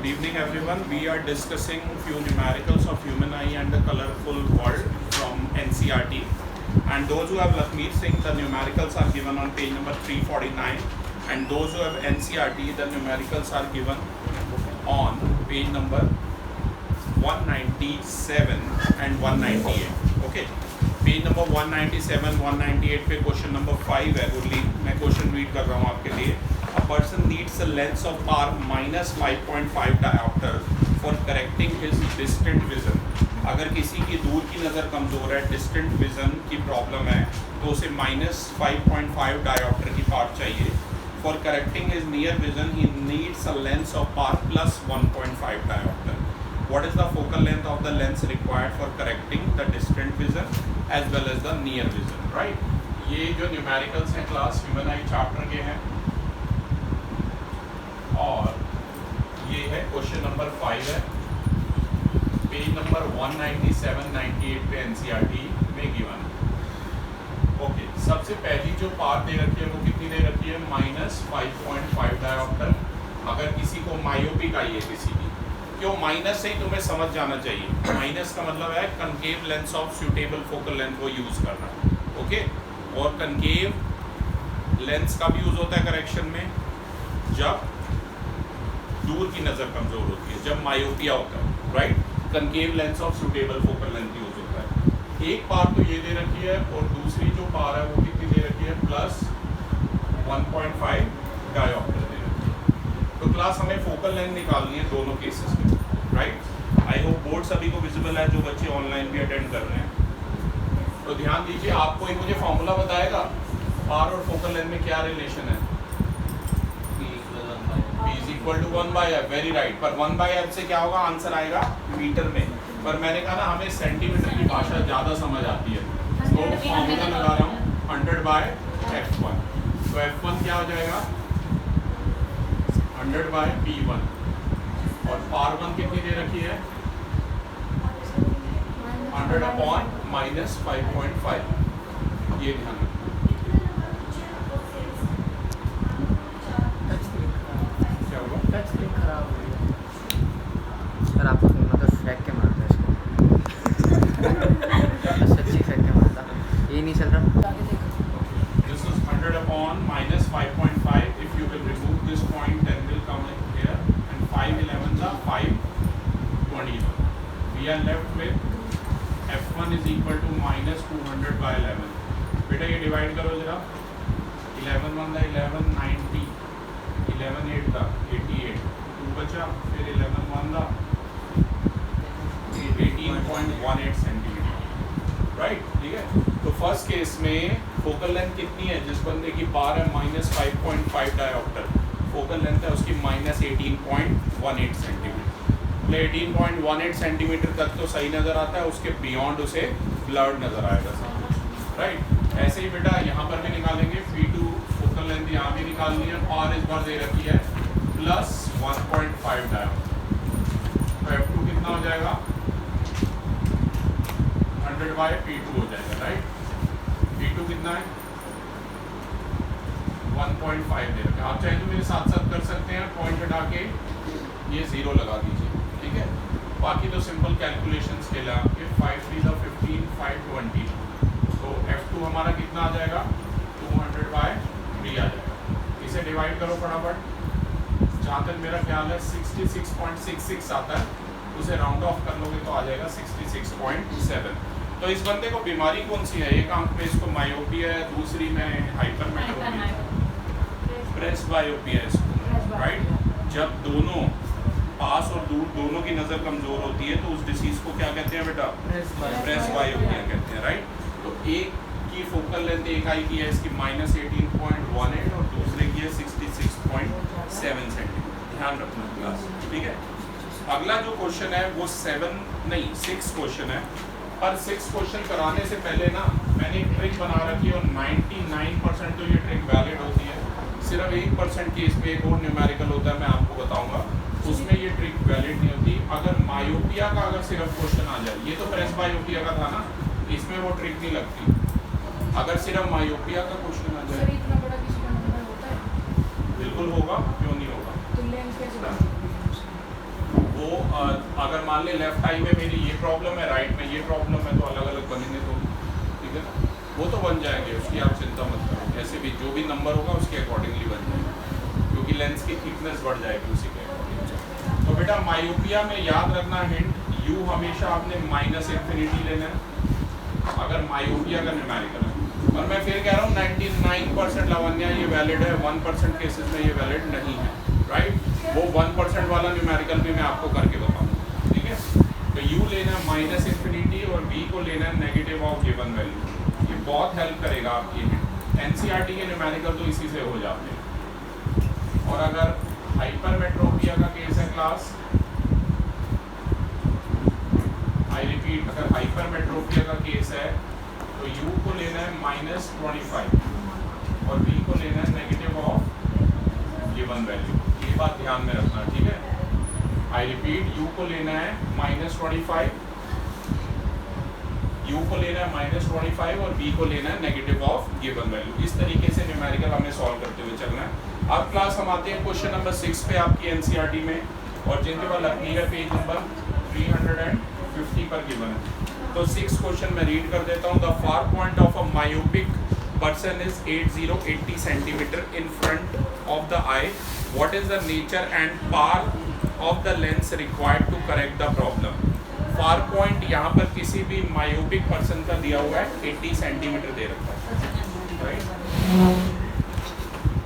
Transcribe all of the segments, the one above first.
Good evening everyone. We are discussing few numericals of human eye and the colorful world from NCERT. And those who have Lakmeet Singh, the numericals are given on page number 349. And those who have NCERT, the numericals are given on page number 197 and 198. Okay. Page number 197, 198 पे question number 5 है गुरली. मैं question read कर रहा हूँ आपके लिए. A person needs a lens of power -5.5 dioptre for correcting his distant vision. अगर किसी की दूर की नज़र कमज़ोर है, डिस्टेंट विजन की प्रॉब्लम है, तो उसे -5.5 डायोप्टर की पावर चाहिए. For correcting his near vision he needs a lens of power +1.5 dioptre. What is the focal length of the lens required for correcting the distant vision as well as the near vision, right? ये जो numericals हैं class human आई chapter के हैं और ये है question number 5 है, page number 197, 98 पे एनसीईआरटी में गिवन. ओके, सबसे पहली जो पावर दे रखी है वो कितनी दे रखी है? -5.5 डायोप्टर. अगर किसी को मायोपिक आई है किसी की, क्यों माइनस से ही तुम्हें समझ जाना चाहिए. माइनस का मतलब है concave lens of suitable focal length वो यूज़ करना. ओके, और कनकेव लेंस का भी यूज़ होता है करेक्शन में जब दूर की नज़र कमज़ोर होती है, जब मायोपिया होता है, right. Concave lens of suitable focal length use होता है. एक पावर तो ये दे रखी है और दूसरी जो पावर है वो कितनी दे रखी है? +1.5 डायोप्टर. तो क्लास हमें फोकल लेंथ निकालनी है दोनों केसेस में, राइट. आई होप बोर्ड सभी को विजिबल है जो बच्चे ऑनलाइन भी अटेंड कर रहे हैं. तो ध्यान दीजिए, आपको एक मुझे फॉर्मूला बताएगा पावर और फोकल लेंथ में क्या रिलेशन है. P = 1/f. Very right. पर 1/f से क्या होगा? आंसर आएगा मीटर में. पर मैंने कहा ना हमें सेंटीमीटर की भाषा ज़्यादा समझ आती है, तो फॉर्मूला लगा रहा हूँ 100/f1. तो f1 क्या हो जाएगा? 100/P1. और पावर 1 कितनी दे रखी है? 100/-5.5. ये ध्यान रखना. क्या हुआ? टच स्क्रीन खराब हो गई सर. आपको मतलब फेंक के मारता है इसको. सच्ची फेंक के मारता. ये नहीं चल रहा. This is 100/-5.5. If you will remove this point, then will come in here, and 511 the 521. We are left with f1 is equal to -200/11. बेटा ये डिवाइड करो जरा. 11 1 the 11 90, 11 8 the 88, 2 बचा, फिर 11 1 the 18.18 सेंटीमीटर, राइट. ठीक है. तो फर्स्ट केस में फोकल लेंथ कितनी है? जिस बंदे की पावर है -5.5 डायोप्टर, फोकल लेंथ है उसकी -18.18 सेंटीमीटर. 18.18 सेंटीमीटर तक तो सही नज़र आता है, उसके बियॉन्ड उसे ब्लर्ड नज़र आएगा सब कुछ, राइट. ऐसे ही बेटा यहाँ पर भी निकालेंगे. P2 फोकल लेंथ यहाँ भी निकालनी है. पावर इस बार दे रखी है +1.5 डायोप्टर. तो f2 कितना हो जाएगा? 100/P2 हो जाएगा, राइट. P2 कितना है? 1.5 दे रखा है. आप चाहे तो मेरे साथ साथ कर सकते हैं, पॉइंट हटा के ये 0 लगा दीजिए, ठीक है. बाकी तो सिंपल कैलकुलेशंस के लिए आपके 5 3 15 520. तो F2 हमारा कितना आ जाएगा? 200/3 आ जाएगा. इसे डिवाइड करो फटाफट. जहाँ तक मेरा ख्याल है 66.66 आता है, उसे राउंड ऑफ कर लोगे तो आ जाएगा 66.7. तो इस बंदे को बीमारी कौन सी है? एक आंख में इसको मायोपिया है, दूसरी में हाइपरमेट्रोपिया, प्रेसबायोपिया इसको, राइट. जब दोनों पास और दूर दोनों की नज़र कमज़ोर होती है तो उस डिसीज़ को क्या कहते हैं बेटा? प्रेसबायोपिया कहते हैं, राइट. तो एक की फोकल लेंथ एक आई की है इसकी -18.18 और दूसरे की है 66.7 सेंटीमीटर. ध्यान रखना क्लास, ठीक है. अगला जो क्वेश्चन है वो 6 क्वेश्चन है. पर 6 क्वेश्चन कराने से पहले ना मैंने एक ट्रिक बना रखी है और 99% तो ये ट्रिक वैलिड होती है. सिर्फ 1% केस में एक और न्यूमेरिकल होता है, मैं आपको बताऊंगा, उसमें ये ट्रिक वैलिड नहीं होती. अगर मायोपिया का अगर सिर्फ क्वेश्चन आ जाए, ये तो प्रेसबायोपिया का था ना, इसमें वो ट्रिक नहीं लगती. अगर सिर्फ मायोपिया का क्वेश्चन आ जाए, इतना बड़ा किसी का नंबर होता है? बिल्कुल होगा, क्यों नहीं होगा. तो लेंस कैसे अगर मान ले लेफ्ट आई में मेरी ये प्रॉब्लम है, राइट में ये प्रॉब्लम है, तो अलग अलग बनेंगे तो, ठीक है ना, वो तो बन जाएंगे, उसकी आप चिंता मत करो। ऐसे भी जो भी नंबर होगा उसके अकॉर्डिंगली बन जाएगा, क्योंकि लेंस की थिकनेस बढ़ जाएगी उसी के अकॉर्डिंग। तो बेटा मायोपिया में याद रखना हिंट, यू हमेशा आपने माइनस इन्फिनिटी लेना है अगर मायोपिया का न्यूमेरिकल है। और मैं फिर कह रहा हूँ 99% लावण्या ये वैलिड है, 1% केसेस में ये वैलिड नहीं है, राइट। वो 1% वाला न्यूमेरिकल भी मैं आपको करके बताऊँगा, ठीक है। तो यू लेना है माइनस इन्फिनिटी और बी को लेना है नेगेटिव ऑफ गिवन वैल्यू। ये बहुत हेल्प करेगा आपकी एनसीईआरटी के न्यूमेरिकल तो इसी से हो जाते हैं। और अगर हाइपरमेट्रोपिया का केस है क्लास, आई रिपीट, अगर हाइपरमेट्रोपिया का केस है तो यू को लेना है -25 और बी को लेना है नेगेटिव ऑफ गिवन वैल्यू। ये बात ध्यान में रखना, ठीक है। आई रिपीट, यू को लेना है -25, यू को लेना है -25 और बी को लेना है नेगेटिव ऑफ गिवन वैल्यू। इस तरीके से न्यूमेरिकल हमें सॉल्व करते हुए चलना है। अब क्लास हम आते हैं क्वेश्चन नंबर 6 पे आपकी एनसीईआरटी में, और जिनके पास लकड़ी है पेज नंबर 350 पर गिवन है। तो 6 क्वेश्चन मैं रीड कर देता हूँ। The far point of a myopic person is 80 centimetre in front of the eye. What is the nature and power of the lens required to correct the problem. Far point यहाँ पर किसी भी myopic person का दिया हुआ है 80 centimetre दे रखा है, राइट।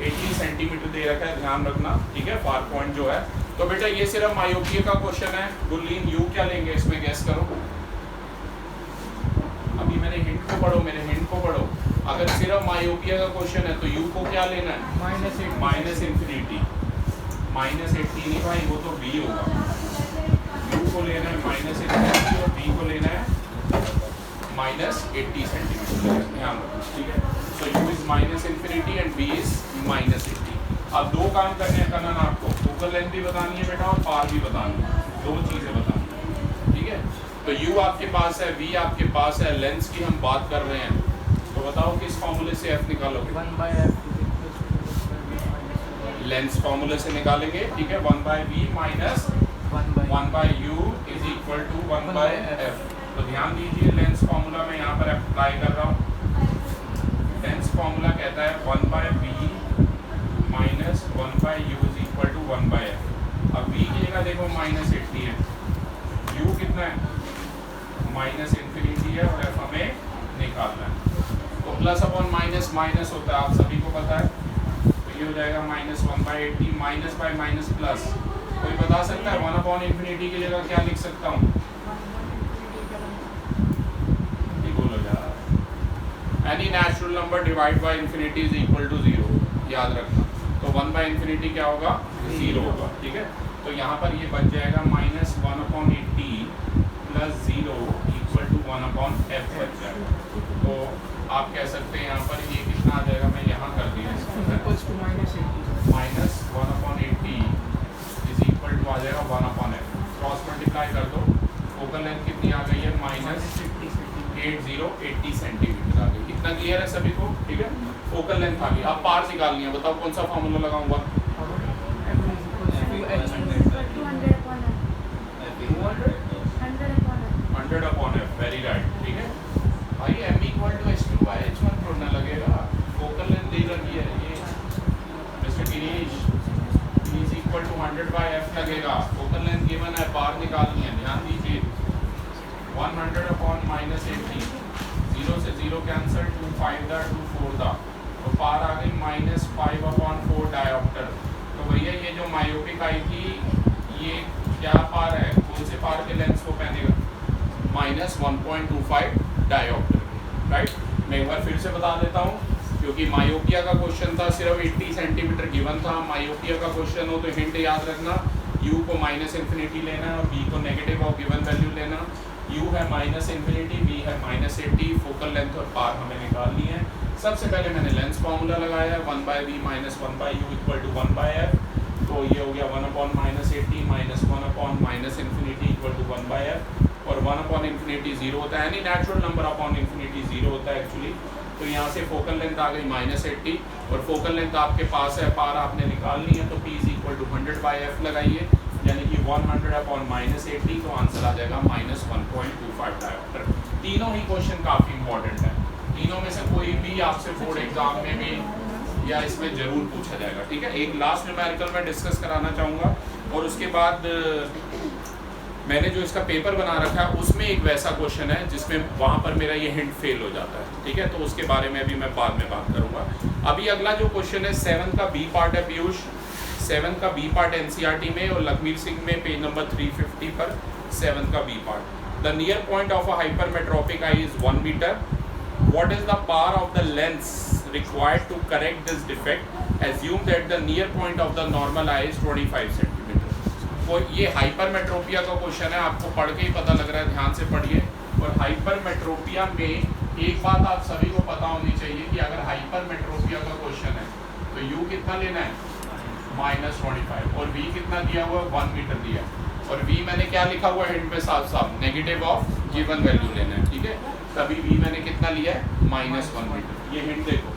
80 सेंटीमीटर दे रखा है, ध्यान रखना, ठीक है। फार पॉइंट जो है, तो बेटा ये सिर्फ मायोपिया का क्वेश्चन है। गुल्लीन यू क्या लेंगे इसमें, गैस करो। अभी मेरे हिंट को पढ़ो, मेरे हिंट को पढ़ो। अगर सिर्फ मायोपिया का क्वेश्चन है तो यू को क्या लेना है, माइनस इन्फिनिटी। -80 नहीं भाई, वो तो बी होगा। यू को लेना है माइनस इन्फिनिटी और बी को लेना है -80 सेंटीमीटर, ध्यान रखो, ठीक है। So u is minus infinity and b is -80। अब दो काम करने हैं कनन आपको, फोकल लेंथ भी बतानी है बेटा और पार भी बतानी है, दो चीज़ें बतानी है, ठीक है। तो u आपके पास है, v आपके पास है, लेंस की हम बात कर रहे हैं, तो बताओ किस फॉर्मूले से f निकालोगे। 1/f लेंस फॉर्मूले से निकालेंगे, ठीक है। 1/v minus 1/u is equal to 1/f। तो ध्यान दीजिए, लेंस फॉर्मूला मैं यहाँ पर अप्लाई कर रहा हूँ। लेंस फॉर्मूला कहता है 1/v minus 1/u is equal to 1/f। अब v की जगह देखो -80 है, u कितना है, -इन्फिनिटी है और f हमें निकालना है। तो प्लस अपॉन माइनस माइनस होता है, आप सभी को पता है। तो ये हो जाएगा -1/80, माइनस बाय माइनस प्लस। कोई बता सकता है 1/इन्फिनिटी की जगह क्या लिख सकता हूँ, बोलो यार। Any natural number divide by infinity is equal to 0, याद रखना। तो 1/इन्फिनिटी क्या होगा, 0 होगा, ठीक है। तो यहाँ पर ये बच जाएगा -1/80 प्लस 0 इक्वल टू 1/f बच जाएगा। तो आप कह सकते हैं यहाँ पर ये कितना आ जाएगा, मैं यहाँ कर दिया -1/80 इज इक्वल टू आ जाएगा 1/f। क्रॉस मल्टीप्लाई कर दो, फोकल लेंथ कितनी आ गई है, -80 सेंटीमीटर आ गई। कितना क्लियर है सभी को, ठीक है। फोकल लेंथ आ गई। अब पार निकालनी है, बताओ कौन सा फॉर्मूला लगाऊंगा। 100/f, वेरी राइट, ठीक है भाई। m = h2/h1 थोड़ा लगेगा, फोकल लेंथ दे रखी है ये mister Girish, is equal to 100/f लगेगा। फोकल लेंथ गिवन है, पार निकालनी है, ध्यान दीजिए। 100/-80, 0 से 0 कैंसल, 2 5 दा 2 4 दा, तो पार आ गई -5/4 डायोप्टर। तो भैया ये जो मायोपिक आई थी, ये क्या पार है, कौन से पार के लेंस को पहनेगा, -1.25 डायोप्टर, राइट। मैं एक बार फिर से बता देता हूँ, क्योंकि मायोपिया का क्वेश्चन था, सिर्फ 80 सेंटीमीटर गिवन था। मायोपिया का क्वेश्चन हो तो हिंट याद रखना, u को -इन्फिनिटी लेना है और b को नेगेटिव ऑफ गिवन वैल्यू लेना। u है -इन्फिनिटी, b है -80, फोकल लेंथ और पार हमें निकालनी है। सबसे पहले मैंने लेंस फॉर्मूला लगाया है, 1/v minus 1/u equal to 1/f। तो ये हो गया 1/-80 माइनस 1/-इन्फिनिटी इक्वल टू 1/f। और 1/इन्फिनिटी 0 होता है, यानी नेचुरल नंबर अपॉन इन्फिनिटी 0 होता है एक्चुअली। तो यहाँ से फोकल लेंथ आ गई -80 और फोकल लेंथ आपके पास है, पार आपने निकालनी है, तो p = 100/f लगाइए। यानी कि 100/-80, तो आंसर आ जाएगा -1.25 डायोप्टर। तीनों ही क्वेश्चन काफ़ी इंपॉर्टेंट है, तीनों में से कोई भी आपसे बोर्ड एग्जाम में भी या इसमें जरूर पूछा जाएगा, ठीक है। एक लास्ट न्यूमेरिकल मैं डिस्कस कराना चाहूँगा और उसके बाद मैंने जो इसका पेपर बना रखा है उसमें एक वैसा क्वेश्चन है जिसमें वहाँ पर मेरा ये हिंट फेल हो जाता है, ठीक है। तो उसके बारे में भी मैं बाद में बात करूँगा। अभी अगला जो क्वेश्चन है 7 का बी पार्ट है पीयूष, 7 का बी पार्ट एनसीईआरटी में और लखमीर सिंह में पेज नंबर 350 पर 7 का B part. The near point of a hypermetropic eye is 1 metre. What is the power of the lens required to correct this defect? Assume that the near point of the normal eye is 25 centimetre. वो ये hypermetropia का question है, आपको पढ़ के ही पता लग रहा है, ध्यान से पढ़िए। और हाइपरमेट्रोपिया में एक बात आप सभी को पता होनी चाहिए कि अगर हाइपरमेट्रोपिया का क्वेश्चन है तो u कितना लेना है -25 और v कितना दिया हुआ है 1 मीटर दिया है और v मैंने क्या लिखा हुआ है हिंट पे साफ साफ नेगेटिव ऑफ गिवन वैल्यू लेना है, ठीक है। तभी v मैंने कितना लिया है -1 मीटर। ये हिंट देखो,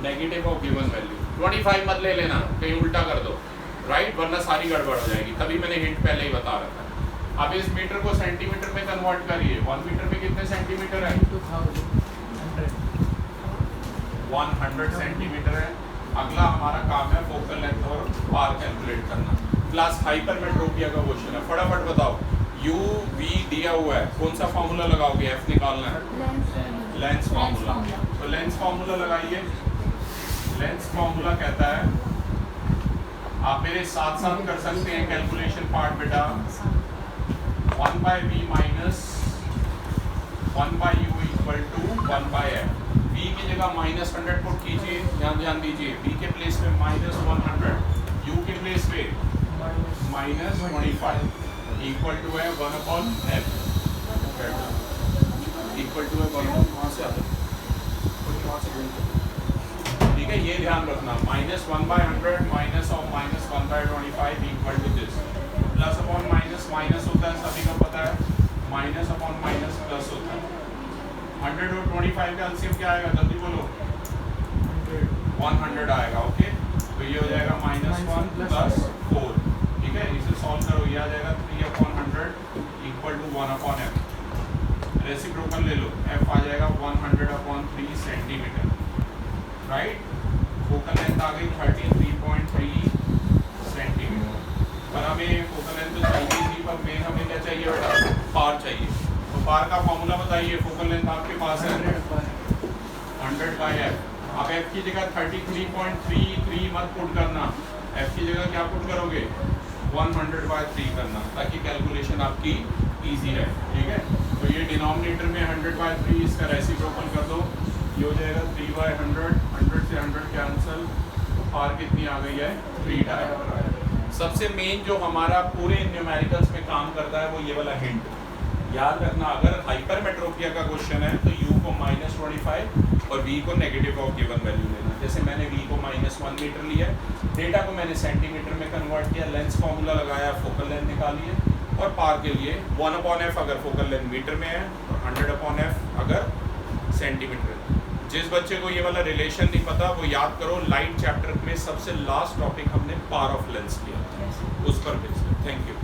नेगेटिव ऑफ गिवन वैल्यू 25 मत ले लेना, कहीं उल्टा कर दो, राइट, वरना सारी गड़बड़ हो जाएगी। तभी मैंने हिंट पहले ही बता रखा है। अब इस मीटर को सेंटीमीटर में कन्वर्ट करिए। 1 मीटर में कितने सेंटीमीटर है? 100 सेंटीमीटर है। अगला हमारा काम है फोकल लेंथ और पार कैलकुलेट करना। क्लास हाइपरमेट्रोपिया का क्वेश्चन है, फटाफट बताओ। u v दिया हुआ है, कौन सा फॉर्मूला लगाओगे? f निकालना है, लेंस फॉर्मूला। तो लेंस फॉर्मूला लगाइए। लेंस फॉर्मूला कहता है, आप मेरे साथ साथ कर सकते हैं कैलकुलेशन पार्ट बेटा। 1/v minus 1/u equal to 1/f। v की जगह -100 पुट कीजिए, ध्यान दीजिए। v के प्लेस पे -100, u के प्लेस पे -25 इक्वल टू है 1/f इक्वल टू है 1। वहाँ से आता है, ठीक है, ये ध्यान रखना। -1/100 minus of -1/25 equal to this. Plus upon minus minus होता है, सभी को पता है, माइनस अपॉन माइनस प्लस होता है। 100 और 25 का एलसीएम क्या आएगा? जल्दी बोलो। 100 आएगा, ओके। तो ये हो जाएगा -1 प्लस 4, ठीक है। इसे सॉल्व करो, ये आ जाएगा 3/100 इक्वल टू 1/f। रेसिप्रोकल ले लो, f आ जाएगा 100/3 सेंटीमीटर, राइट। फोकल लेंथ आ गई 33.3 सेंटीमीटर। पर हमें फोकल लेंथ तो चाहिए थी, पर मेन हमें क्या चाहिए बेटा? पार चाहिए। तो पार का फॉर्मूला बताइए। फोकल लेंथ आपके पास है 100/f। अब f की जगह 33.33 मत पुट करना, f की जगह क्या पुट करोगे? 100/3 करना, ताकि कैलकुलेशन आपकी इजी रहे, ठीक है। तो ये डिनोमिनेटर में 100/3 इसका रेसिप्रोकल कर दो, ये हो जाएगा 3/100। 100 से 100 कैंसल, तो पार कितनी आ गई है? 3 डायोप्टर। सबसे मेन जो हमारा पूरे न्यूमेरिकल्स में काम करता है वो ये वाला हिंट याद रखना। अगर हाइपरमेट्रोपिया का क्वेश्चन है तो u को -25 और v को नेगेटिव ऑफ गिवन वैल्यू लेना। जैसे मैंने v को -1 मीटर लिया, डेटा को मैंने सेंटीमीटर में कन्वर्ट किया, लेंस फॉर्मूला लगाया, फोकल लेंथ निकाली है। और पार के लिए 1/f अगर फोकल लेंथ मीटर में है और 100/f अगर सेंटीमीटर है। जिस बच्चे को ये वाला रिलेशन नहीं पता वो याद करो, लाइट चैप्टर में सबसे लास्ट टॉपिक हमने पार ऑफ लेंस किया, उस पर बेस्ड। Thank you.